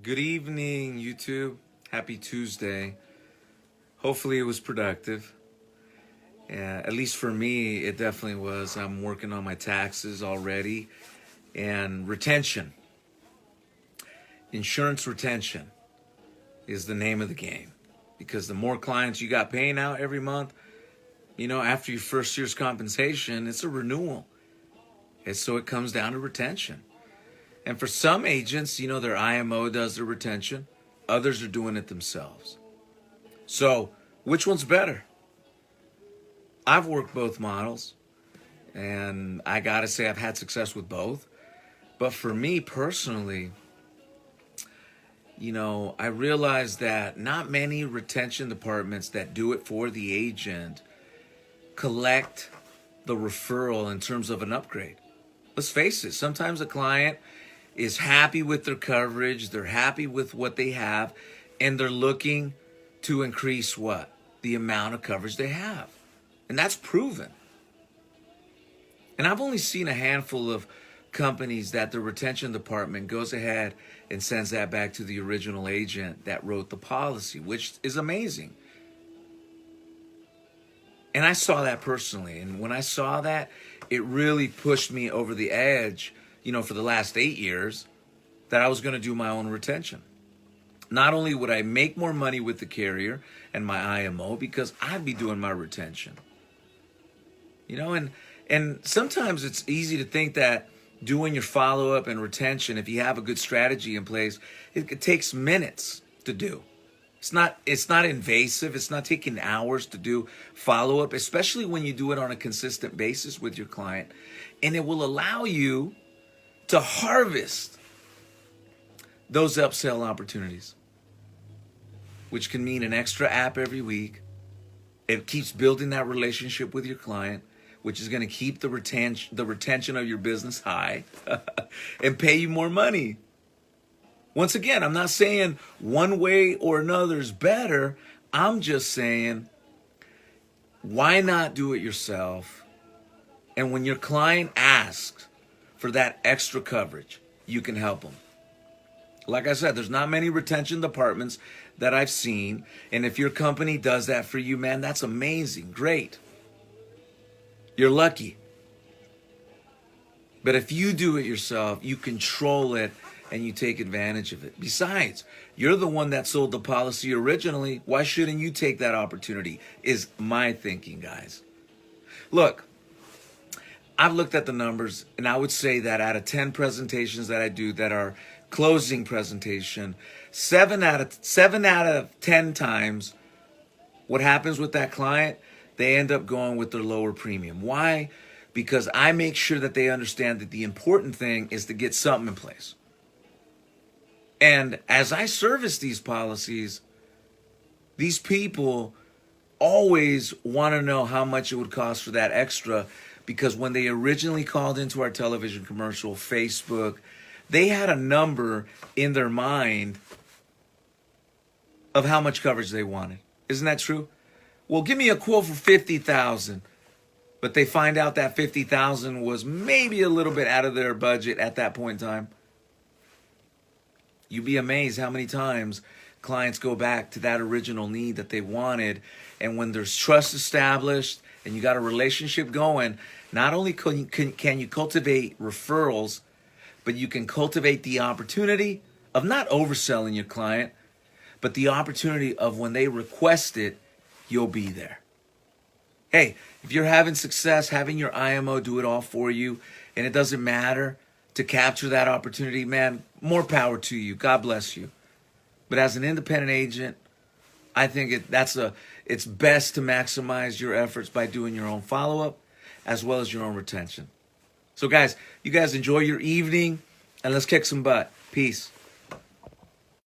Good evening, YouTube. Happy Tuesday. Hopefully it was productive. At least for me, it definitely was. I'm working on my taxes already. And retention. Insurance retention is the name of the game. Because the more clients you got paying out every month, after your first year's compensation, it's a renewal. And so it comes down to retention. And for some agents, their IMO does the retention. Others are doing it themselves. So, which one's better? I've worked both models, and I gotta say I've had success with both. But for me personally, I realized that not many retention departments that do it for the agent collect the referral in terms of an upgrade. Let's face it, sometimes a client is happy with their coverage, they're happy with what they have, and they're looking to increase what? The amount of coverage they have. And that's proven. And I've only seen a handful of companies that the retention department goes ahead and sends that back to the original agent that wrote the policy, which is amazing. And I saw that personally. And when I saw that, it really pushed me over the edge, for the last 8 years, that I was going to do my own retention. Not only would I make more money with the carrier and my IMO, because I'd be doing my retention. And sometimes it's easy to think that doing your follow-up and retention, if you have a good strategy in place, it takes minutes to do. It's not invasive. It's not taking hours to do follow-up, especially when you do it on a consistent basis with your client. And it will allow you to harvest those upsell opportunities, which can mean an extra app every week. It keeps building that relationship with your client, which is going to keep the retention of your business high and pay you more money. Once again, I'm not saying one way or another is better. I'm just saying, why not do it yourself? And when your client asks for that extra coverage, you can help them. Like I said, there's not many retention departments that I've seen. And if your company does that for you, man, that's amazing. Great. You're lucky. But if you do it yourself, you control it and you take advantage of it. Besides, you're the one that sold the policy originally. Why shouldn't you take that opportunity? Is my thinking, guys. Look, I've looked at the numbers, and I would say that out of 10 presentations that I do that are closing presentation, 7 out of 10 times, what happens with that client, they end up going with their lower premium. Why? Because I make sure that they understand that the important thing is to get something in place. And as I service these policies, these people always want to know how much it would cost for that extra, because when they originally called into our television commercial, Facebook, they had a number in their mind of how much coverage they wanted. Isn't that true? Well, give me a quote for $50,000. But they find out that $50,000 was maybe a little bit out of their budget at that point in time. You'd be amazed how many times clients go back to that original need that they wanted. And when there's trust established and you got a relationship going, not only can you cultivate referrals, but you can cultivate the opportunity of not overselling your client, but the opportunity of when they request it, you'll be there. Hey, if you're having success, having your IMO do it all for you, and it doesn't matter to capture that opportunity, man, more power to you. God bless you. But as an independent agent, I think it's best to maximize your efforts by doing your own follow-up as well as your own retention. So guys, you guys enjoy your evening, and let's kick some butt. Peace.